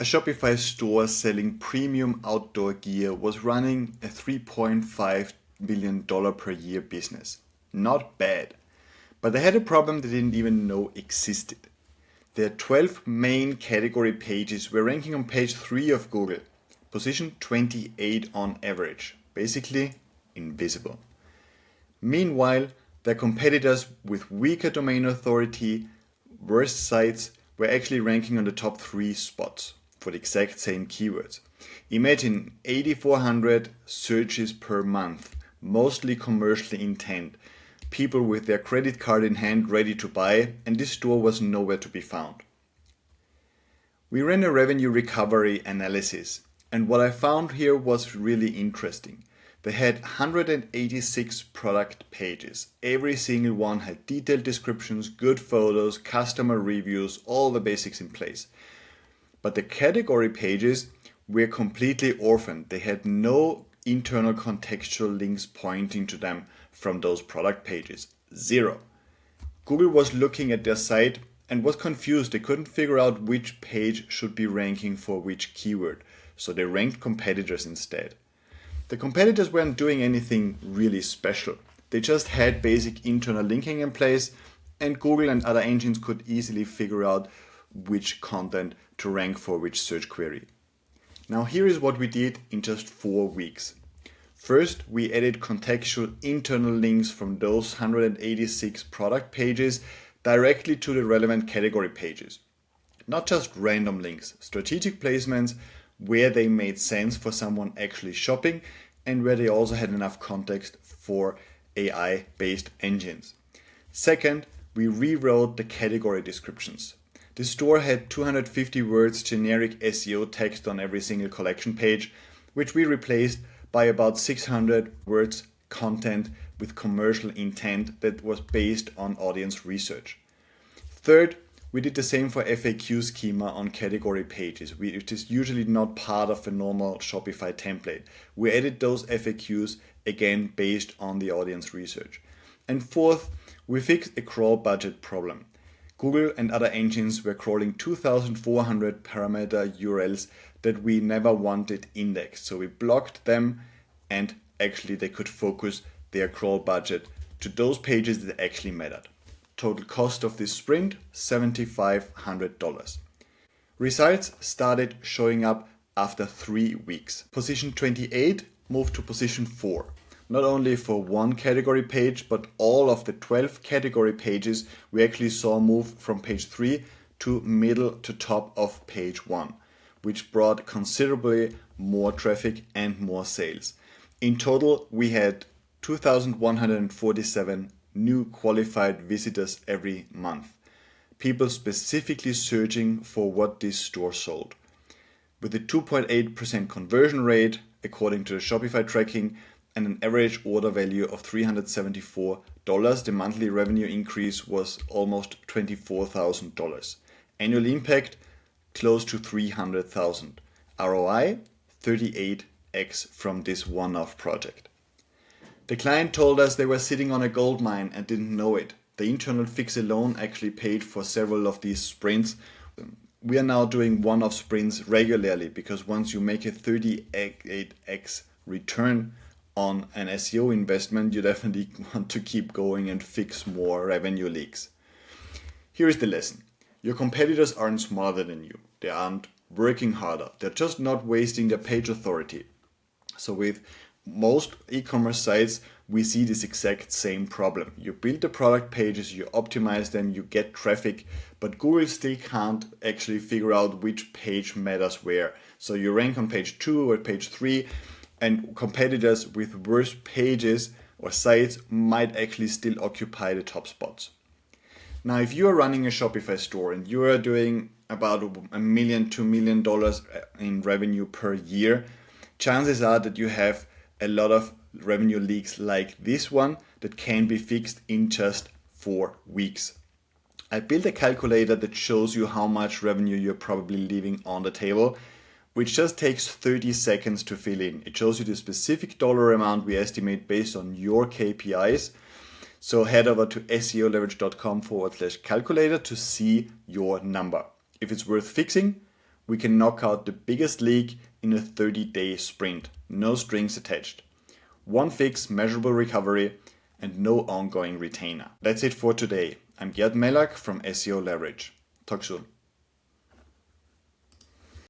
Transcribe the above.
A Shopify store selling premium outdoor gear was running a $3.5 million per year business. Not bad. But they had a problem they didn't even know existed. Their 12 main category pages were ranking on page 3 of Google, position 28 on average, basically invisible. Meanwhile, their competitors with weaker domain authority, worse sites, were actually ranking on the top 3 spots for the exact same keywords. Imagine 8,400 searches per month, mostly commercial intent. People with their credit card in hand ready to buy, and this store was nowhere to be found. We ran a revenue recovery analysis, and what I found here was really interesting. They had 186 product pages. Every single one had detailed descriptions, good photos, customer reviews, all the basics in place. But the category pages were completely orphaned. They had no internal contextual links pointing to them from those product pages. Zero. Google was looking at their site and was confused. They couldn't figure out which page should be ranking for which keyword, so they ranked competitors instead. The competitors weren't doing anything really special. They just had basic internal linking in place, and Google and other engines could easily figure out which content to rank for which search query. Now here is what we did in just 4 weeks. First, we added contextual internal links from those 186 product pages directly to the relevant category pages. Not just random links, strategic placements where they made sense for someone actually shopping and where they also had enough context for AI-based engines. Second, we rewrote the category descriptions. The store had 250 words generic SEO text on every single collection page, which we replaced by about 600 words content with commercial intent that was based on audience research. Third, we did the same for FAQ schema on category pages, which is usually not part of a normal Shopify template. We added those FAQs again based on the audience research. And fourth, we fixed a crawl budget problem. Google and other engines were crawling 2,400 parameter URLs that we never wanted indexed. So we blocked them, and actually they could focus their crawl budget to those pages that actually mattered. Total cost of this sprint, $7,500. Results started showing up after 3 weeks. Position 28 moved to position 4. Not only for one category page, but all of the 12 category pages we actually saw move from page 3 to middle to top of page 1, which brought considerably more traffic and more sales. In total, we had 2,147 new qualified visitors every month. People specifically searching for what this store sold. With a 2.8% conversion rate, according to the Shopify tracking, and an average order value of $374, the monthly revenue increase was almost $24,000. Annual impact, close to $300,000. ROI, 38x from this one-off project. The client told us they were sitting on a gold mine and didn't know it. The internal fix alone actually paid for several of these sprints. We are now doing one-off sprints regularly because once you make a 38x return on an SEO investment, you definitely want to keep going and fix more revenue leaks. Here is the lesson. Your competitors aren't smarter than you. They aren't working harder. They're just not wasting their page authority. So with most e-commerce sites, we see this exact same problem. You build the product pages, you optimize them, you get traffic, but Google still can't actually figure out which page matters where. So you rank on page 2 or page 3, and competitors with worse pages or sites might actually still occupy the top spots. Now, if you are running a Shopify store and you are doing about $1 million, $2 million in revenue per year, chances are that you have a lot of revenue leaks like this one that can be fixed in just 4 weeks. I built a calculator that shows you how much revenue you're probably leaving on the table, which just takes 30 seconds to fill in. It shows you the specific dollar amount we estimate based on your KPIs. So head over to seoleverage.com/calculator to see your number. If it's worth fixing, we can knock out the biggest leak in a 30-day sprint, no strings attached. One fix, measurable recovery, and no ongoing retainer. That's it for today. I'm Gerd Mellak from SEO Leverage. Talk soon.